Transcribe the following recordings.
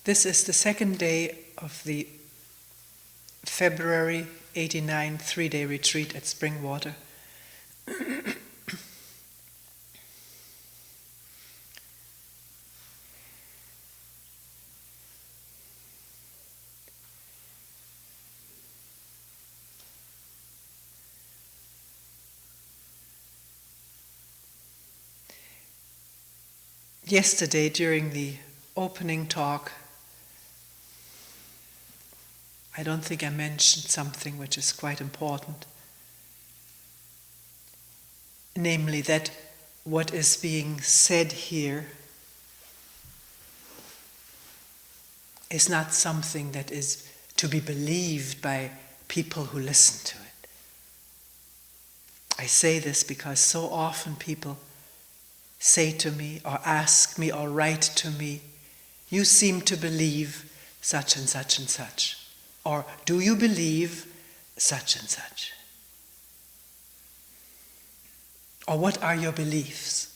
This is the second day of the February 89 3-day retreat at Springwater. Yesterday, during the opening talk, I don't think I mentioned something which is quite important. Namely, that what is being said here is not something that is to be believed by people who listen to it. I say this because so often people say to me or ask me or write to me, "You seem to believe such and such and such." Or, "Do you believe such and such?" Or, "What are your beliefs?"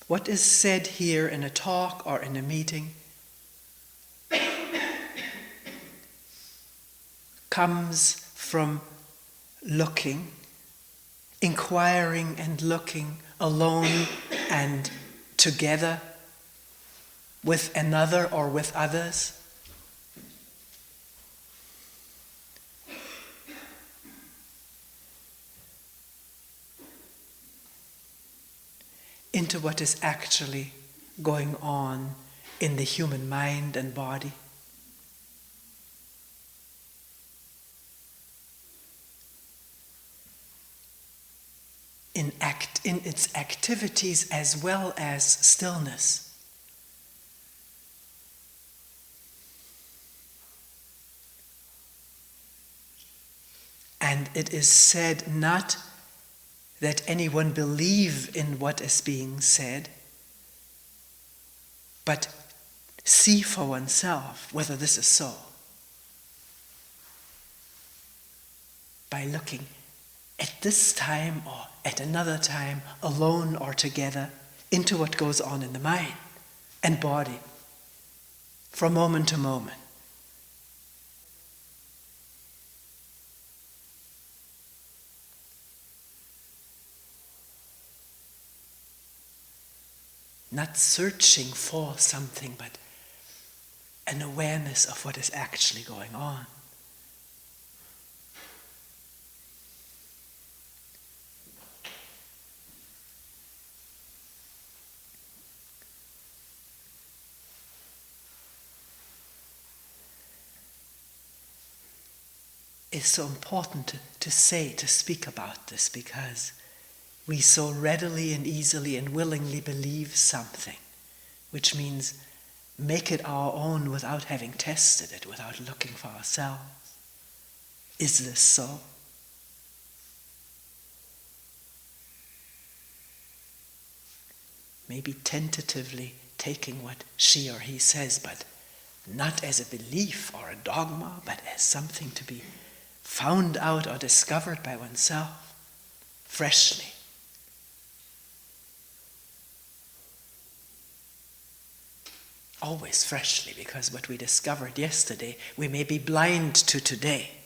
What is said here in a talk or in a meeting comes from looking, inquiring and looking alone and together with another or with others. Into what is actually going on in the human mind and body. In its activities as well as stillness. And it is said not that anyone believe in what is being said, but see for oneself whether this is so. By looking at this time or at another time, alone or together, into what goes on in the mind and body from moment to moment. Not searching for something, but an awareness of what is actually going on. It's so important to speak about this, because we so readily and easily and willingly believe something, which means make it our own without having tested it, without looking for ourselves. Is this so? Maybe tentatively taking what she or he says, but not as a belief or a dogma, but as something to be found out or discovered by oneself, freshly. Always freshly, because what we discovered yesterday, we may be blind to today.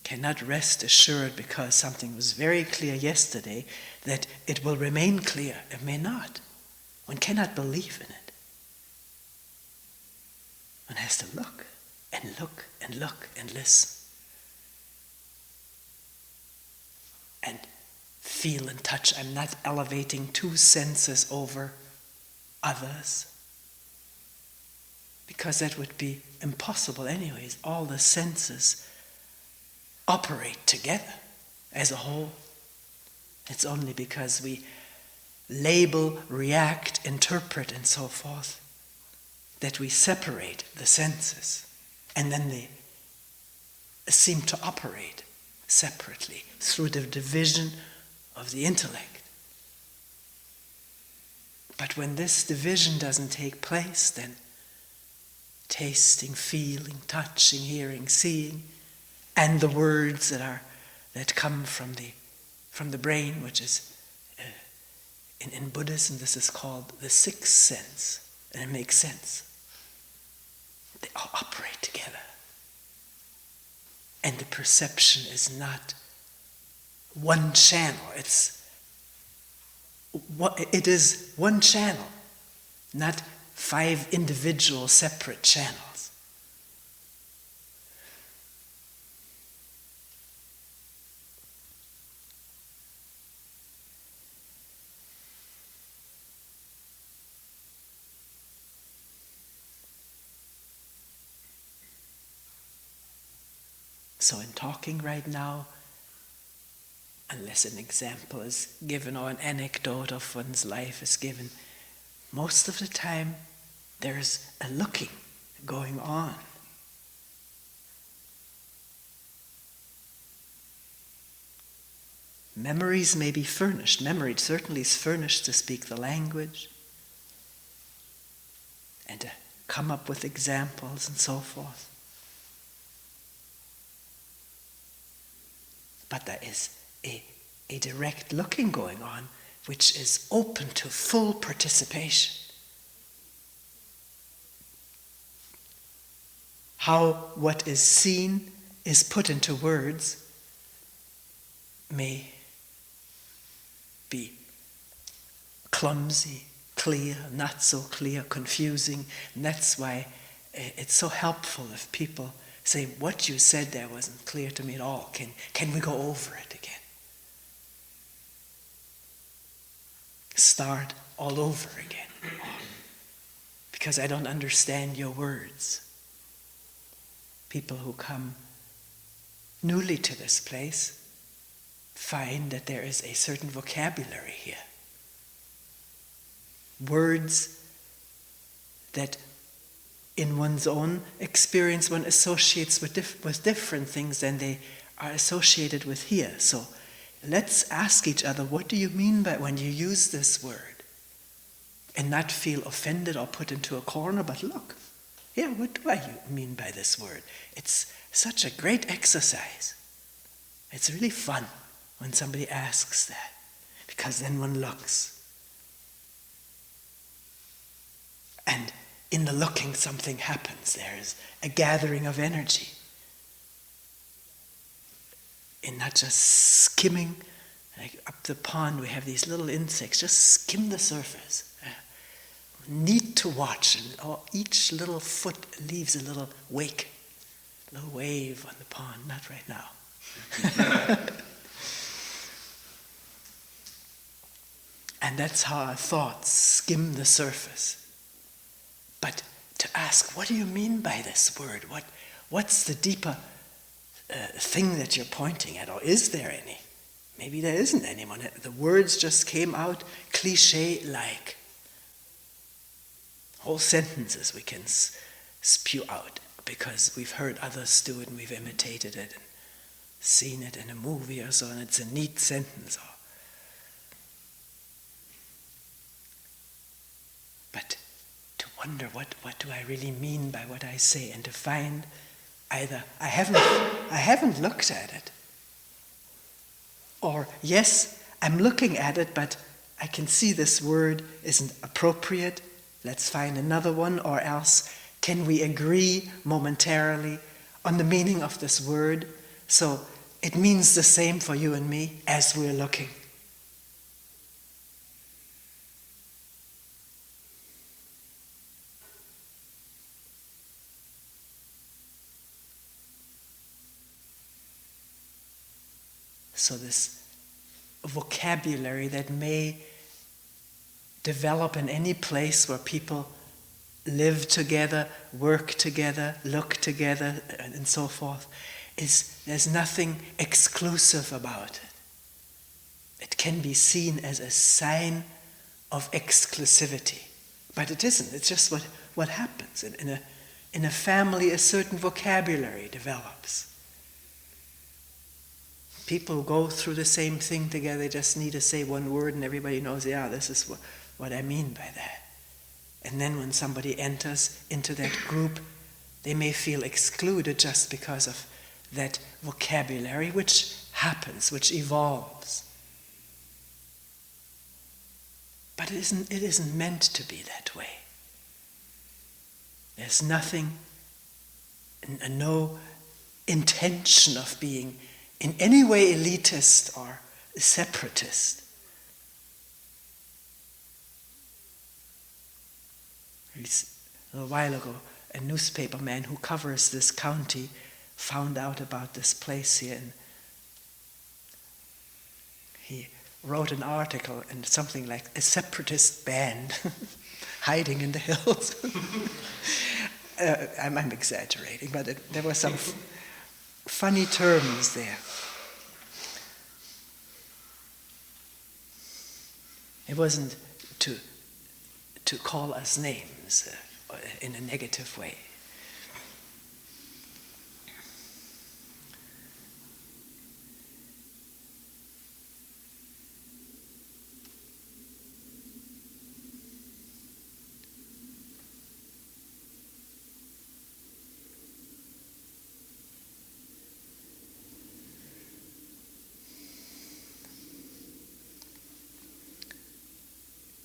Cannot rest assured because something was very clear yesterday that it will remain clear. It may not. One cannot believe in it. One has to look and look and look and listen. And feel and touch. I'm not elevating two senses over others, because that would be impossible anyways. All the senses operate together as a whole. It's only because we label, react, interpret, and so forth that we separate the senses, and then they seem to operate separately through the division of the intellect. But when this division doesn't take place, then tasting, feeling, touching, hearing, seeing, and the words that come from the brain, which is in Buddhism this is called the sixth sense, and it makes sense. They all operate together. And the perception is not one channel. It is one channel, not 5 individual separate channels. So in talking right now, unless an example is given or an anecdote of one's life is given, most of the time there's a looking going on. Memories may be furnished. Memory certainly is furnished to speak the language and to come up with examples and so forth. But there is a direct looking going on which is open to full participation. How what is seen is put into words may be clumsy, clear, not so clear, confusing. And that's why it's so helpful if people say, what you said there wasn't clear to me at all. Can we go over it again? Start all over again. Because I don't understand your words. People who come newly to this place find that there is a certain vocabulary here. Words that in one's own experience one associates with different things than they are associated with here. So let's ask each other, what do you mean by when you use this word? And not feel offended or put into a corner, but look, yeah, what do I mean by this word? It's such a great exercise. It's really fun when somebody asks that, because then one looks. And in the looking, something happens. There is a gathering of energy. And not just skimming. Like up the pond, we have these little insects. Just skim the surface. Neat to watch. And each little foot leaves a little wake, a little wave on the pond. Not right now. And that's how our thoughts skim the surface. But to ask, what do you mean by this word? What's the deeper thing that you're pointing at? Or is there any? Maybe there isn't anyone. The words just came out cliche-like. Whole sentences we can spew out because we've heard others do it and we've imitated it and seen it in a movie or so, and it's a neat sentence. But wonder what do I really mean by what I say, and to find either I haven't looked at it, or yes, I'm looking at it, but I can see this word isn't appropriate. Let's find another one, or else can we agree momentarily on the meaning of this word so it means the same for you and me as we're looking. So this vocabulary that may develop in any place where people live together, work together, look together, and so forth, there's nothing exclusive about it. It can be seen as a sign of exclusivity, but it isn't. It's just what happens. In a family, a certain vocabulary develops. People go through the same thing together, they just need to say one word and everybody knows, yeah, this is what I mean by that. And then when somebody enters into that group, They may feel excluded just because of that vocabulary, which happens, which evolves. But it isn't meant to be that way. There's nothing, no intention of being in any way elitist or separatist. A little while ago, a newspaper man who covers this county found out about this place here, and he wrote an article and something like a separatist band hiding in the hills. I'm exaggerating, but there were some funny terms there. It wasn't to call us names in a negative way.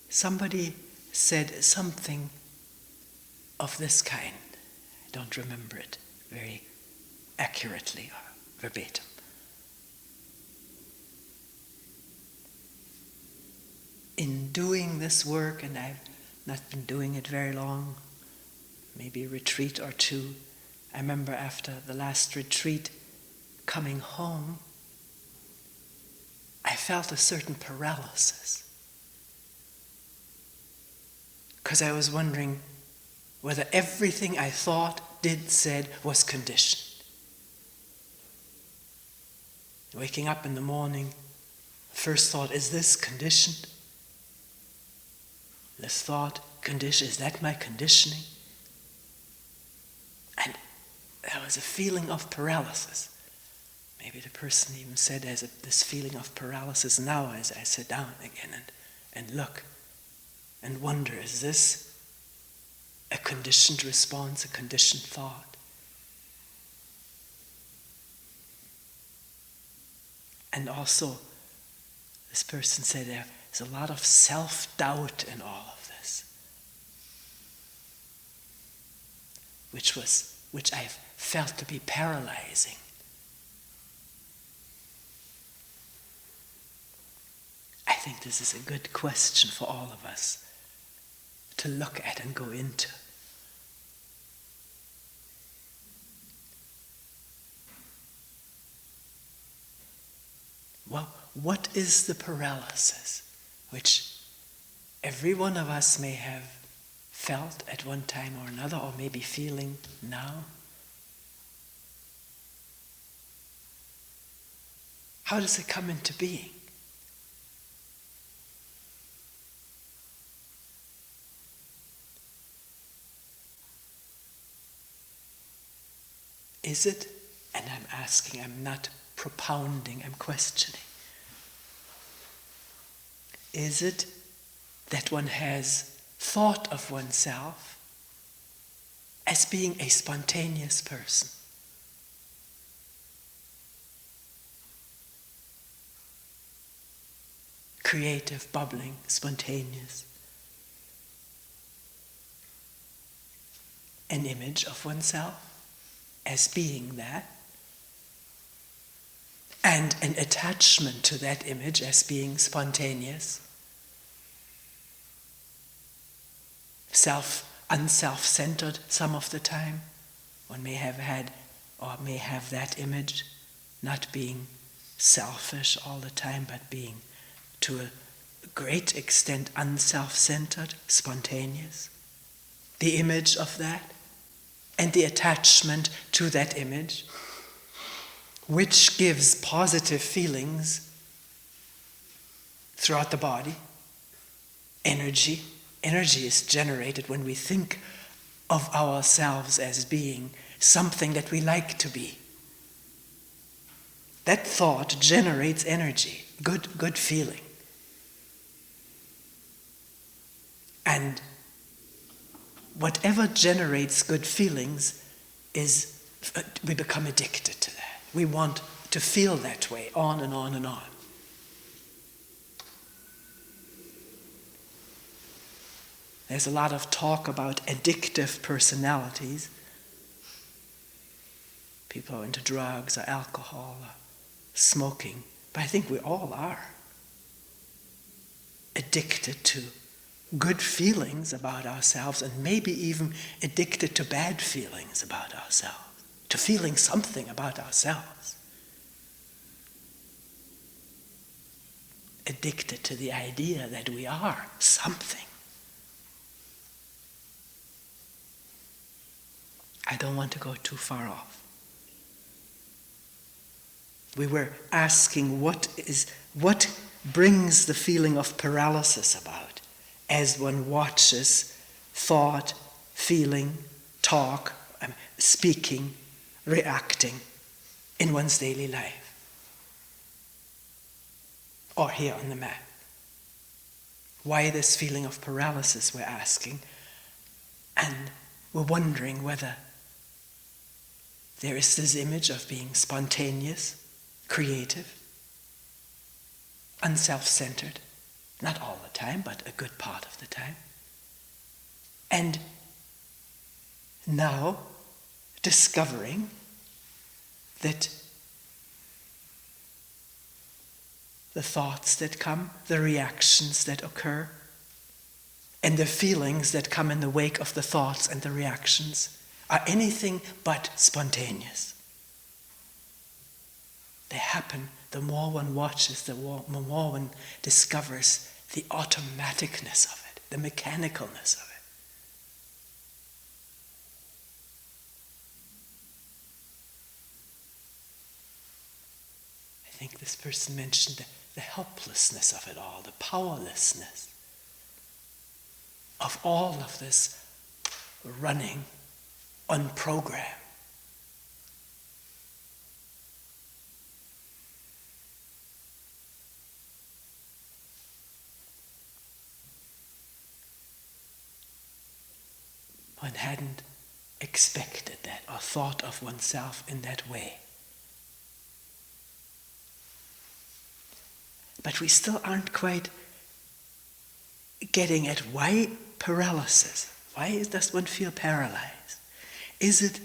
Somebody said something of this kind. I don't remember it very accurately or verbatim. In doing this work, and I've not been doing it very long, maybe a retreat or two, I remember after the last retreat coming home, I felt a certain paralysis. Because I was wondering whether everything I thought, did, said was conditioned. Waking up in the morning, first thought, is this conditioned? This thought, condition, is that my conditioning? And there was a feeling of paralysis. Maybe the person even said there's this feeling of paralysis now as I sit down again and look. And wonder, is this a conditioned response, a conditioned thought? And also, this person said there's a lot of self-doubt in all of this, which I've felt to be paralyzing. I think this is a good question for all of us to look at and go into. Well, what is the paralysis which every one of us may have felt at one time or another, or maybe feeling now? How does it come into being? Is it, and I'm asking, I'm not propounding, I'm questioning. Is it that one has thought of oneself as being a spontaneous person? Creative, bubbling, spontaneous. An image of oneself as being that, and an attachment to that image as being spontaneous, unself-centered some of the time. One may have had or may have that image not being selfish all the time, but being to a great extent unself-centered, spontaneous. The image of that and the attachment to that image, which gives positive feelings throughout the body. Energy. Energy is generated when we think of ourselves as being something that we like to be. That thought generates energy, good feeling. And whatever generates good feelings is, we become addicted to that. We want to feel that way on and on and on. There's a lot of talk about addictive personalities. People are into drugs or alcohol or smoking. But I think we all are addicted to good feelings about ourselves, and maybe even addicted to bad feelings about ourselves, to feeling something about ourselves. Addicted to the idea that we are something. I don't want to go too far off. We were asking what brings the feeling of paralysis about as one watches thought, feeling, talk, speaking, reacting in one's daily life or here on the map. Why this feeling of paralysis, we're asking, and we're wondering whether there is this image of being spontaneous, creative, unself-centered, not all the time, but a good part of the time. And now discovering that the thoughts that come, the reactions that occur, and the feelings that come in the wake of the thoughts and the reactions are anything but spontaneous. They happen the more one watches, the more one discovers the automaticness of it, the mechanicalness of it. I think this person mentioned the helplessness of it all, the powerlessness of all of this running on program. One hadn't expected that or thought of oneself in that way. But we still aren't quite getting at why paralysis. Why does one feel paralyzed? Is it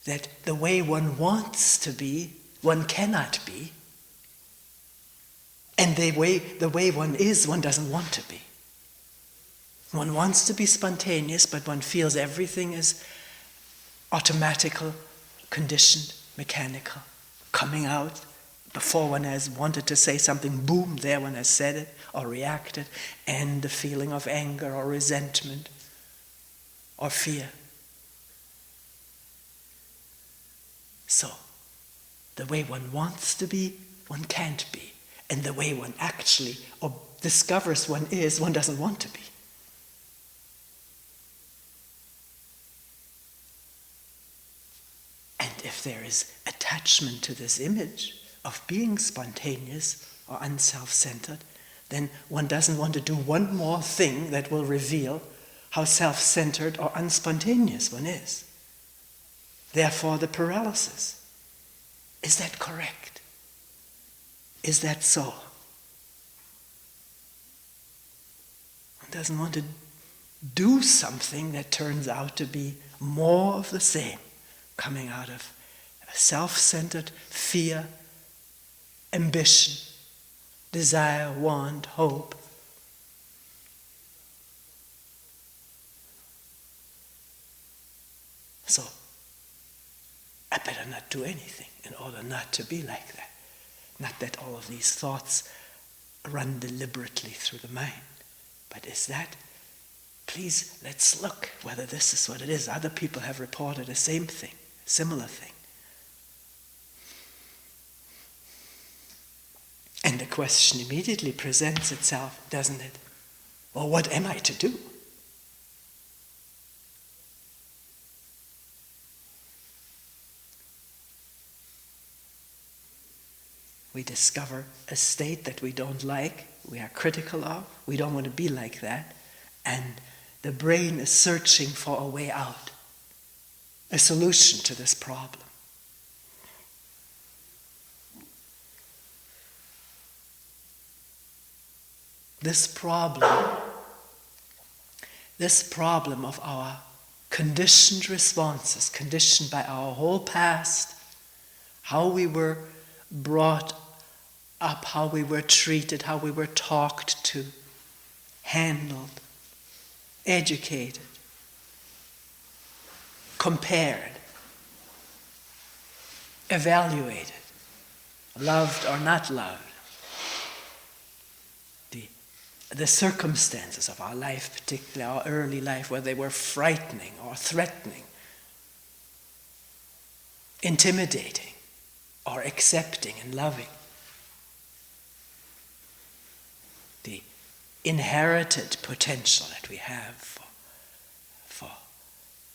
that the way one wants to be, one cannot be, and the way one is, one doesn't want to be? One wants to be spontaneous, but one feels everything is automatical, conditioned, mechanical, coming out. Before one has wanted to say something, boom, there one has said it or reacted, and the feeling of anger or resentment or fear. So, the way one wants to be, one can't be. And the way one actually or discovers one is, one doesn't want to be. And if there is attachment to this image of being spontaneous or unself-centered, then one doesn't want to do one more thing that will reveal how self-centered or unspontaneous one is. Therefore, the paralysis. Is that correct? Is that so? One doesn't want to do something that turns out to be more of the same, coming out of self-centered fear, ambition, desire, want, hope. So, I better not do anything in order not to be like that. Not that all of these thoughts run deliberately through the mind, but is that, please, let's look whether this is what it is. Other people have reported the same thing, similar thing. And the question immediately presents itself, doesn't it? Well, what am I to do? We discover a state that we don't like, we are critical of, we don't want to be like that, and the brain is searching for a way out, a solution to this problem. This problem of our conditioned responses, conditioned by our whole past, how we were brought up, how we were treated, how we were talked to, handled, educated, compared, evaluated, loved or not loved. The circumstances of our life, particularly our early life, whether they were frightening or threatening, intimidating or accepting and loving. The inherited potential that we have for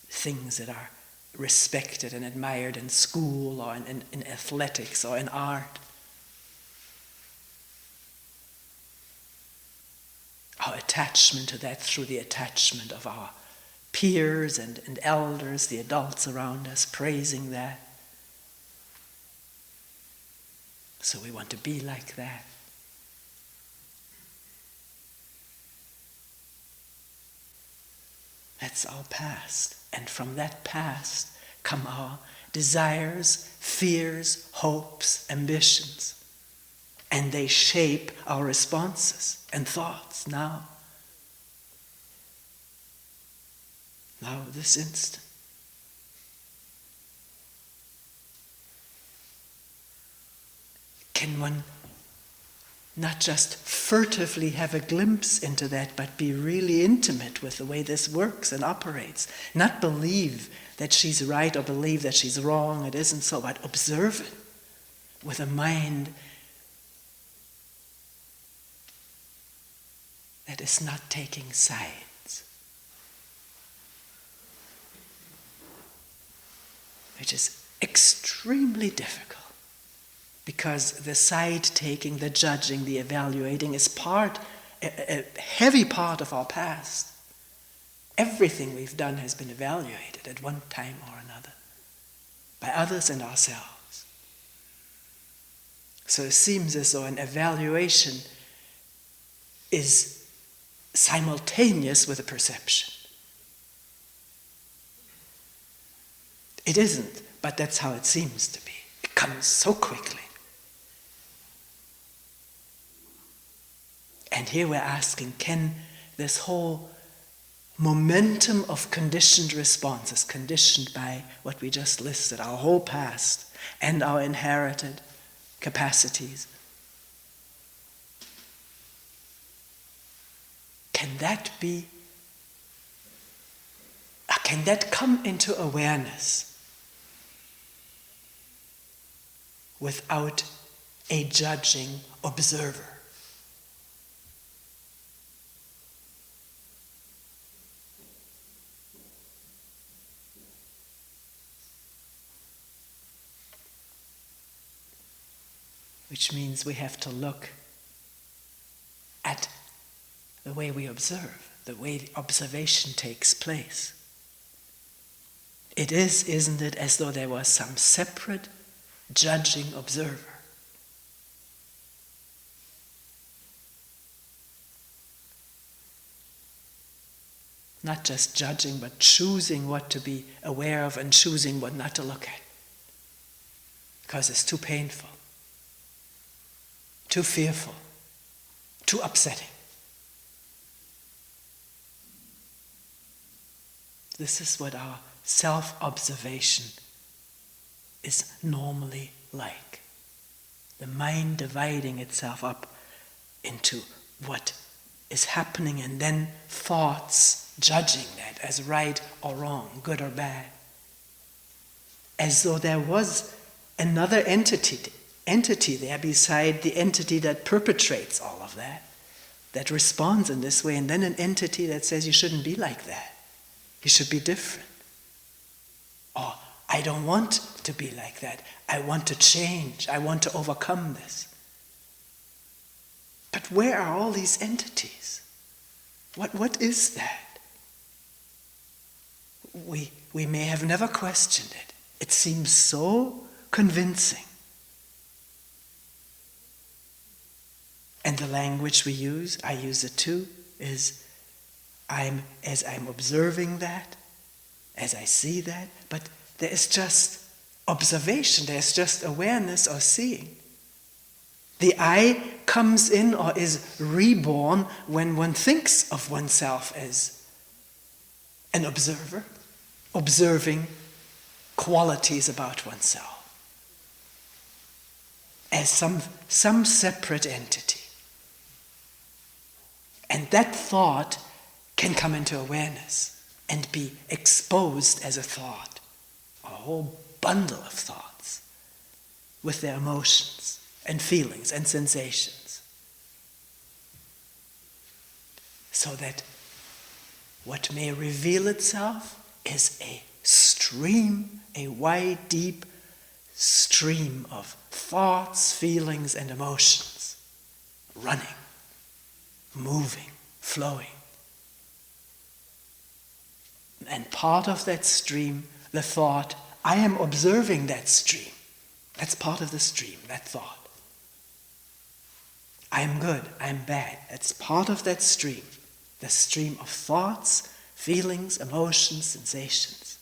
things that are respected and admired in school or in athletics or in art. Our attachment to that through the attachment of our peers and elders, the adults around us, praising that. So we want to be like that. That's our past. And from that past come our desires, fears, hopes, ambitions. And they shape our responses and thoughts now. Now, this instant. Can one not just furtively have a glimpse into that, but be really intimate with the way this works and operates? Not believe that she's right or believe that she's wrong, it isn't so, but observe it with a mind that is not taking sides, which is extremely difficult because the side-taking, the judging, the evaluating is a heavy part of our past. Everything we've done has been evaluated at one time or another by others and ourselves. So it seems as though an evaluation is simultaneous with a perception. It isn't, but that's how it seems to be. It comes so quickly. And here we're asking, can this whole momentum of conditioned responses, conditioned by what we just listed, our whole past and our inherited capacities, can that come into awareness without a judging observer? Which means we have to look at the way we observe, the way the observation takes place. It is, isn't it, as though there was some separate judging observer. Not just judging, but choosing what to be aware of and choosing what not to look at. Because it's too painful, too fearful, too upsetting. This is what our self-observation is normally like. The mind dividing itself up into what is happening and then thoughts judging that as right or wrong, good or bad. As though there was another entity there beside the entity that perpetrates all of that responds in this way, and then an entity that says you shouldn't be like that. You should be different. Or, I don't want to be like that. I want to change. I want to overcome this. But where are all these entities? What is that? we may have never questioned it. It seems so convincing. And the language we use, I use it too, is as I'm observing that, as I see that, but there is just observation, there's just awareness or seeing. The I comes in or is reborn when one thinks of oneself as an observer, observing qualities about oneself, as some separate entity. And that thought can come into awareness and be exposed as a thought, a whole bundle of thoughts with their emotions and feelings and sensations. So that what may reveal itself is a stream, a wide, deep stream of thoughts, feelings, and emotions running, moving, flowing. And part of that stream, the thought, I am observing that stream. That's part of the stream, that thought. I am good, I am bad. That's part of that stream. The stream of thoughts, feelings, emotions, sensations.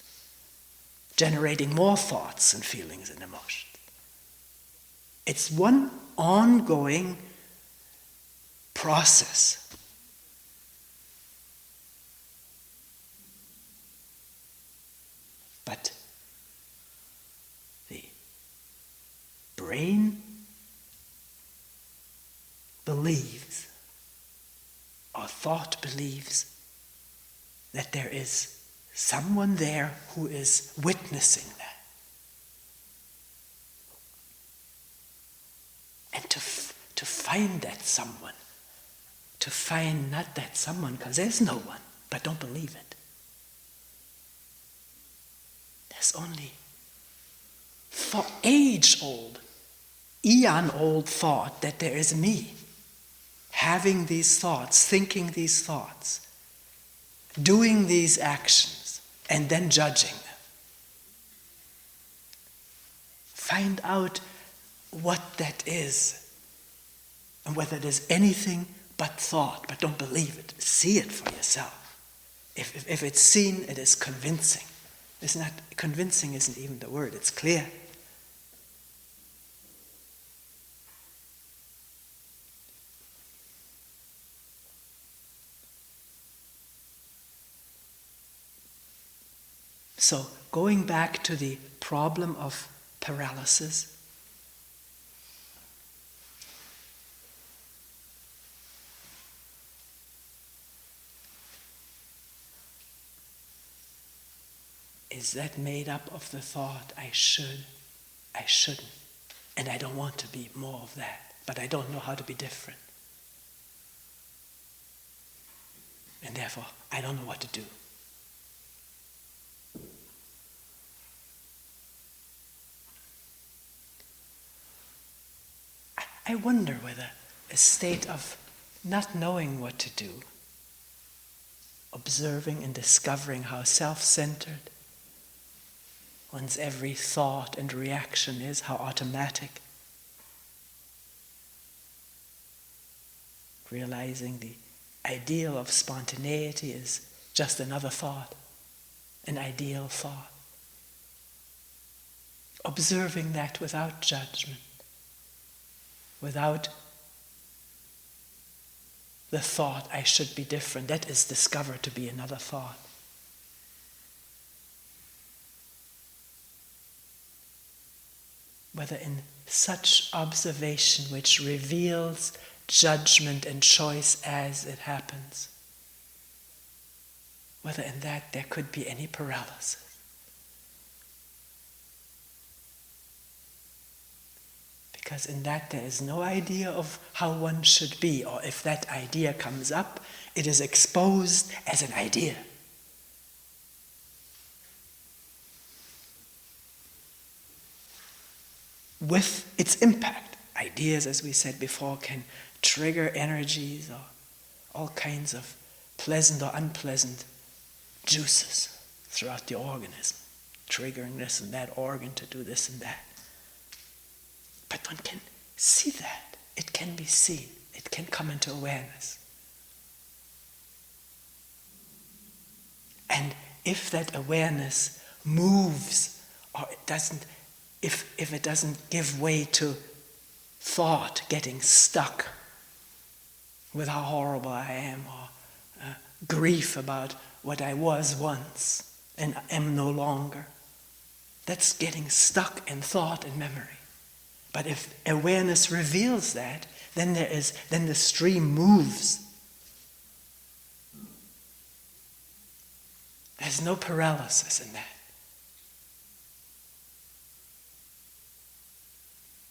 Generating more thoughts and feelings and emotions. It's one ongoing process. But the brain believes, or thought believes, that there is someone there who is witnessing that. And to find that someone, to find not that someone, because there's no one, but don't believe it. There's only age-old, eon-old thought that there is me, having these thoughts, thinking these thoughts, doing these actions, and then judging them. Find out what that is, and whether it is anything but thought, but don't believe it. See it for yourself. If it's seen, it is convincing. It's not convincing, isn't even the word, it's clear. So, going back to the problem of paralysis, is that made up of the thought, I should, I shouldn't, and I don't want to be more of that, but I don't know how to be different. And therefore, I don't know what to do. I wonder whether a state of not knowing what to do, observing and discovering how self-centered one's every thought and reaction is, how automatic, realizing the ideal of spontaneity is just another thought, an ideal thought. Observing that without judgment, without the thought, I should be different, that is discovered to be another thought. Whether in such observation which reveals judgment and choice as it happens, whether in that there could be any paralysis. Because in that there is no idea of how one should be, or if that idea comes up, it is exposed as an idea. With its impact. Ideas, as we said before, can trigger energies or all kinds of pleasant or unpleasant juices throughout the organism, triggering this and that organ to do this and that. But one can see that. It can be seen. It can come into awareness. And if that awareness moves, or it doesn't, if it doesn't give way to thought getting stuck with how horrible I am, or grief about what I was once and am no longer, that's getting stuck in thought and memory. But if awareness reveals that, then the stream moves. There's no paralysis in that.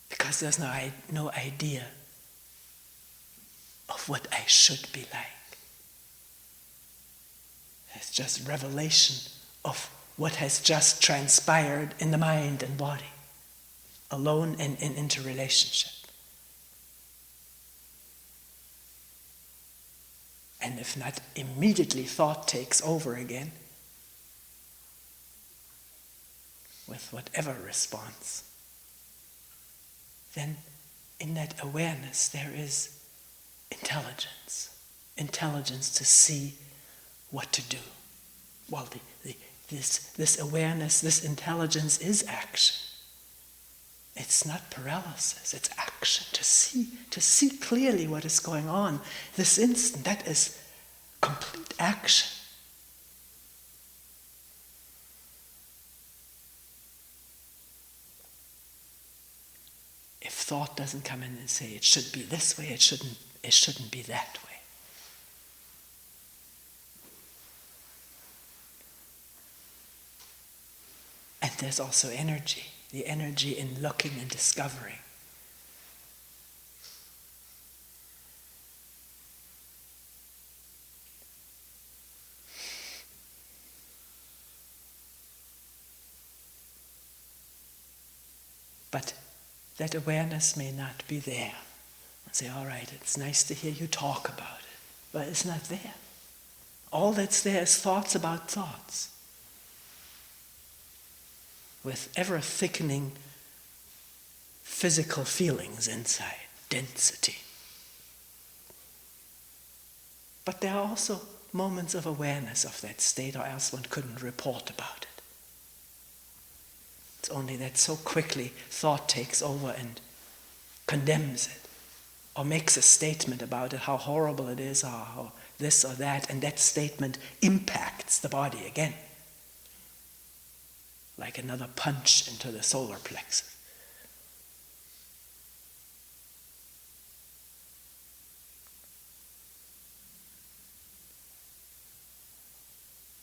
Because there's no idea of what I should be like. It's just revelation of what has just transpired in the mind and body, alone and in interrelationship. And if not immediately thought takes over again, with whatever response, then in that awareness there is intelligence. Intelligence to see what to do. Well, this awareness, this intelligence is action. It's not paralysis, it's action. To see clearly what is going on this instant, that is complete action. If thought doesn't come in and say it should be this way, it shouldn't be that way. And there's also energy, the energy in looking and discovering. But that awareness may not be there. I say, all right, it's nice to hear you talk about it, but it's not there. All that's there is thoughts about thoughts, with ever-thickening physical feelings inside, density. But there are also moments of awareness of that state, or else one couldn't report about it. It's only that so quickly thought takes over and condemns it, or makes a statement about it, how horrible it is, or how this or that, and that statement impacts the body again, like another punch into the solar plexus.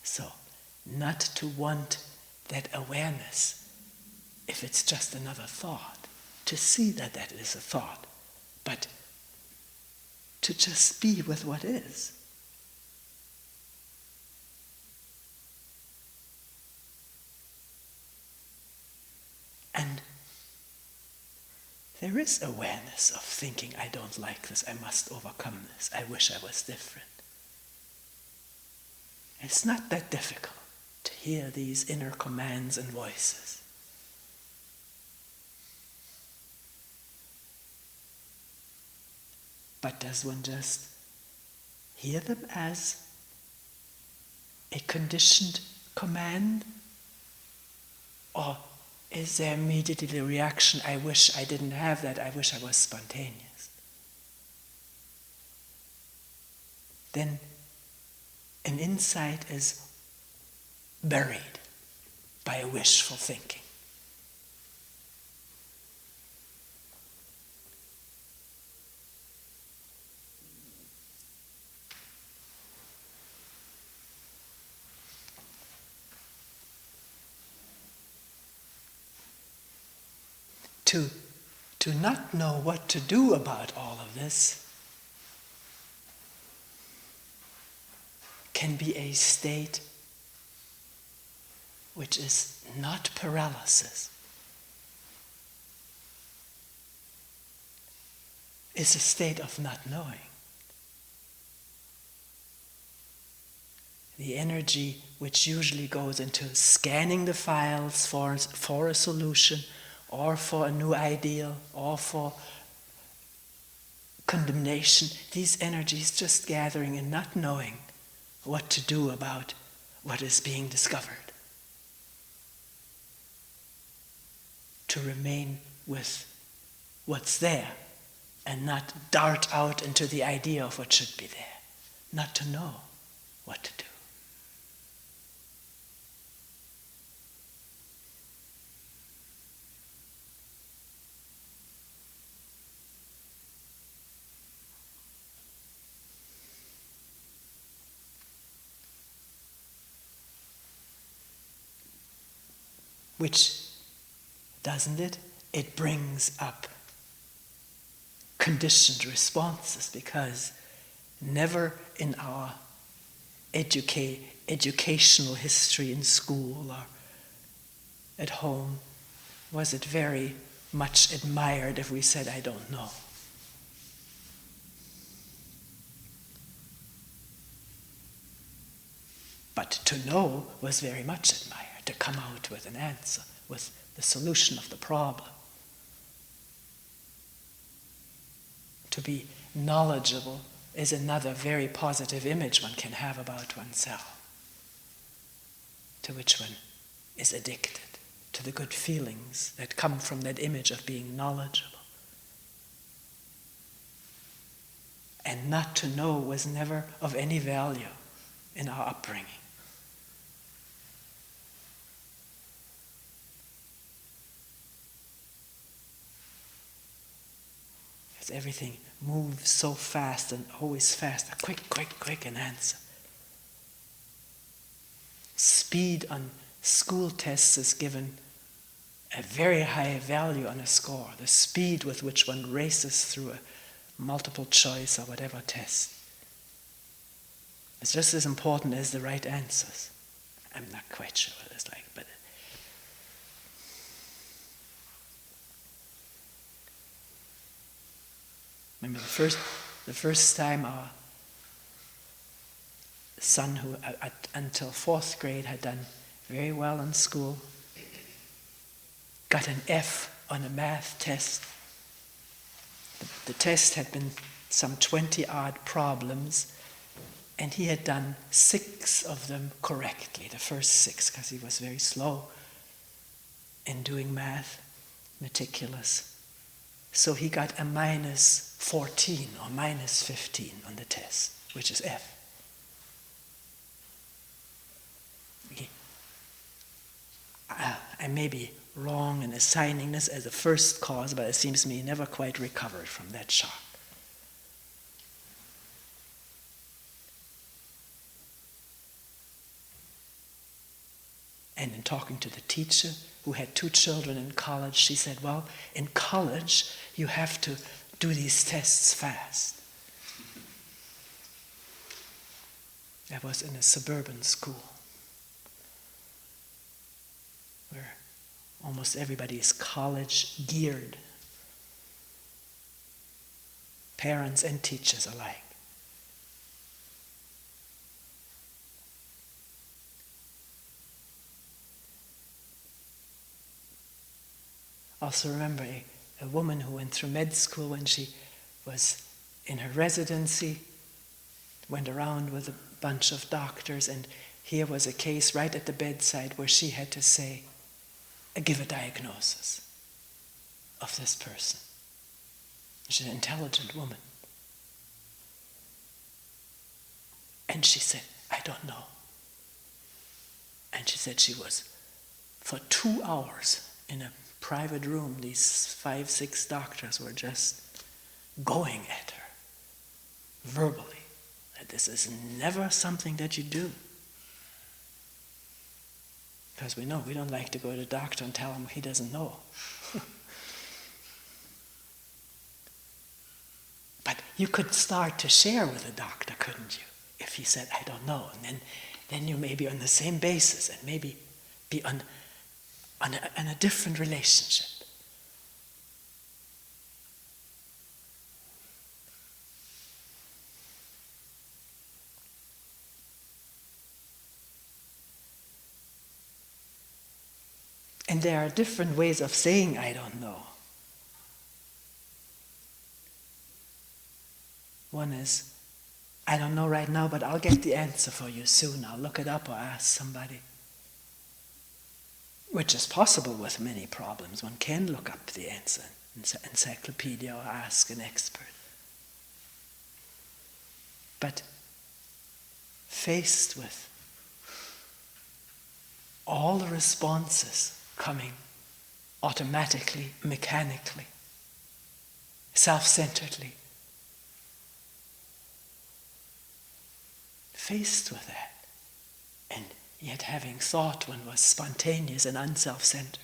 So, not to want that awareness, if it's just another thought, to see that that is a thought, but to just be with what is. And there is awareness of thinking, I don't like this, I must overcome this, I wish I was different. It's not that difficult to hear these inner commands and voices. But does one just hear them as a conditioned command? Or is there immediately the reaction, I wish I didn't have that, I wish I was spontaneous? Then an insight is buried by a wishful thinking. To not know what to do about all of this can be a state which is not paralysis. It's a state of not knowing. the energy which usually goes into scanning the files for a solution, or for a new ideal, or for condemnation, these energies just gathering and not knowing what to do about what is being discovered. To remain with what's there and not dart out into the idea of what should be there. Not to know what to do. Which, doesn't it? It brings up conditioned responses, because never in our educational history in school or at home was it very much admired if we said, I don't know. But to know was very much admired, to come out with an answer, with the solution of the problem. To be knowledgeable is another very positive image one can have about oneself, to which one is addicted, to the good feelings that come from that image of being knowledgeable. And not to know was never of any value in our upbringing. Everything moves so fast and always faster. Quick, an answer. Speed on school tests is given a very high value on a score. The speed with which one races through a multiple choice or whatever test. It's just as important as the right answers. I'm not quite sure what it's like, but remember the first time our son, who until 4th grade had done very well in school, got an F on a math test. The test had been some 20-odd problems, and he had done 6 of them correctly, the first 6, because he was very slow in doing math, meticulous. So he got a -14 or -15 on the test, which is F. I may be wrong in assigning this as a first cause, but it seems to me he never quite recovered from that shock. And in talking to the teacher, who had 2 children in college, she said, well, in college, you have to do these tests fast. I was in a suburban school where almost everybody is college geared. Parents and teachers alike. Also remember a woman who went through med school when she was in her residency, went around with a bunch of doctors, and here was a case right at the bedside where she had to say, give a diagnosis of this person. She's an intelligent woman. And she said, I don't know. And she said she was, for 2 hours in a private room, these 5, 6 doctors were just going at her verbally. That this is never something that you do. Because we know we don't like to go to the doctor and tell him he doesn't know. But you could start to share with the doctor, couldn't you? If he said, I don't know. And then you may be on the same basis and maybe be on a different relationship. And there are different ways of saying I don't know. One is, I don't know right now, but I'll get the answer for you soon. I'll look it up or ask somebody. Which is possible with many problems. One can look up the answer in encyclopedia or ask an expert. But faced with all the responses coming automatically, mechanically, self-centeredly, faced with that, and yet having thought one was spontaneous and unself-centered,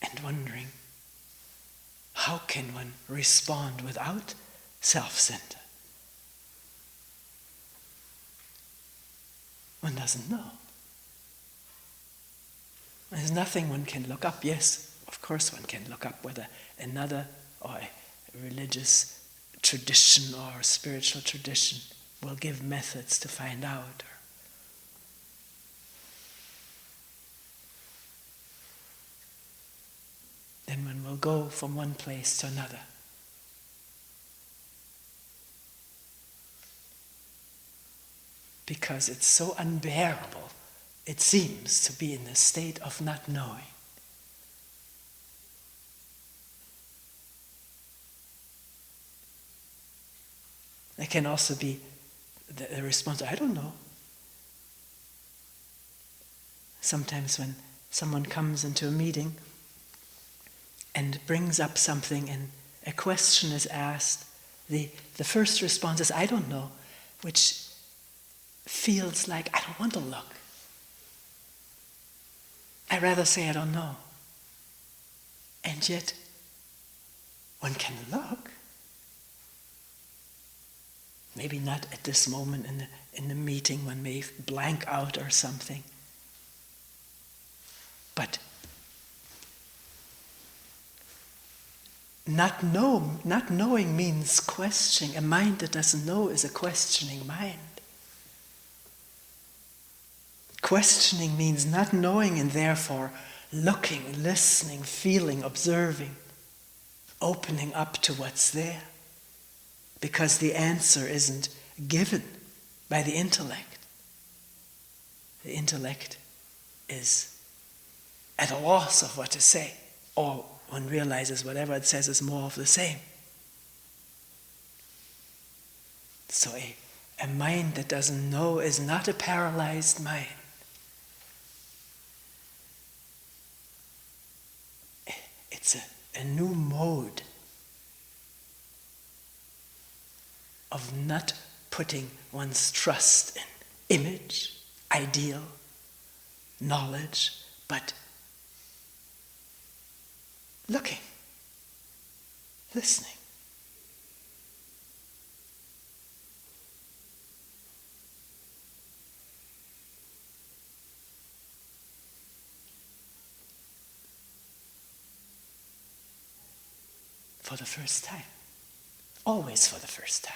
and wondering, how can one respond without self-center? One doesn't know. There's nothing one can look up. Yes, of course one can look up whether another or a religious tradition or spiritual tradition will give methods to find out. Then one will go from one place to another. Because it's so unbearable, it seems, to be in a state of not knowing. There can also be the response, I don't know. Sometimes when someone comes into a meeting and brings up something and a question is asked, the first response is, I don't know, which feels like I don't want to look. I'd rather say I don't know. And yet, one can look. Maybe not at this moment in the meeting, one may blank out or something. But not knowing means questioning. A mind that doesn't know is a questioning mind. Questioning means not knowing and therefore looking, listening, feeling, observing, opening up to what's there. Because the answer isn't given by the intellect. The intellect is at a loss of what to say, or one realizes whatever it says is more of the same. So a mind that doesn't know is not a paralyzed mind. It's a new mode of not putting one's trust in image, ideal, knowledge, but looking, listening. For the first time. Always for the first time.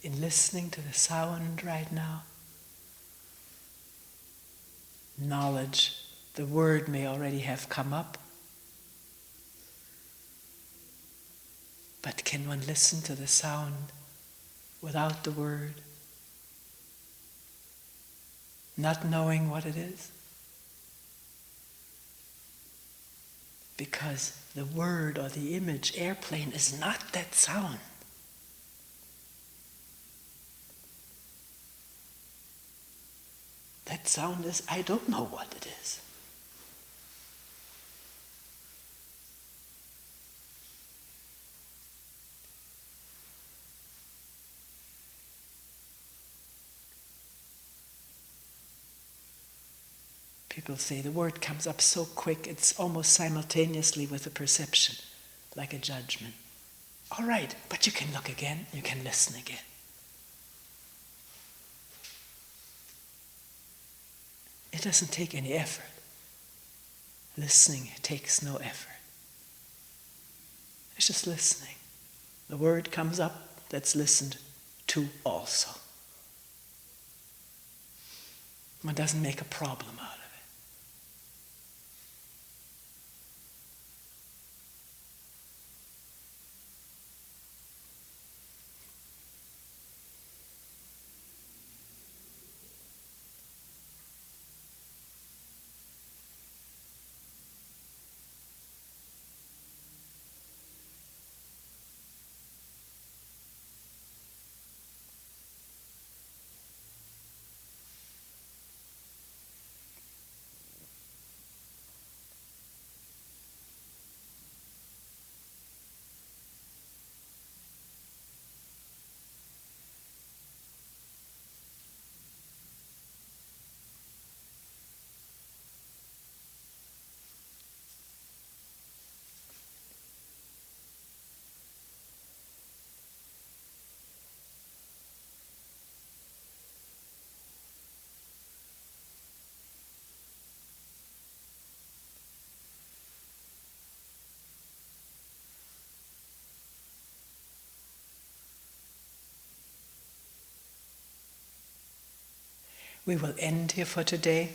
In listening to the sound right now, knowledge, the word may already have come up, but can one listen to the sound without the word, not knowing what it is? Because the word or the image, airplane, is not that sound. That sound is, I don't know what it is. People say the word comes up so quick, it's almost simultaneously with a perception, like a judgment. All right, but you can look again, you can listen again. It doesn't take any effort. Listening takes no effort. It's just listening. The word comes up, that's listened to also. One doesn't make a problem out of it. We will end here for today.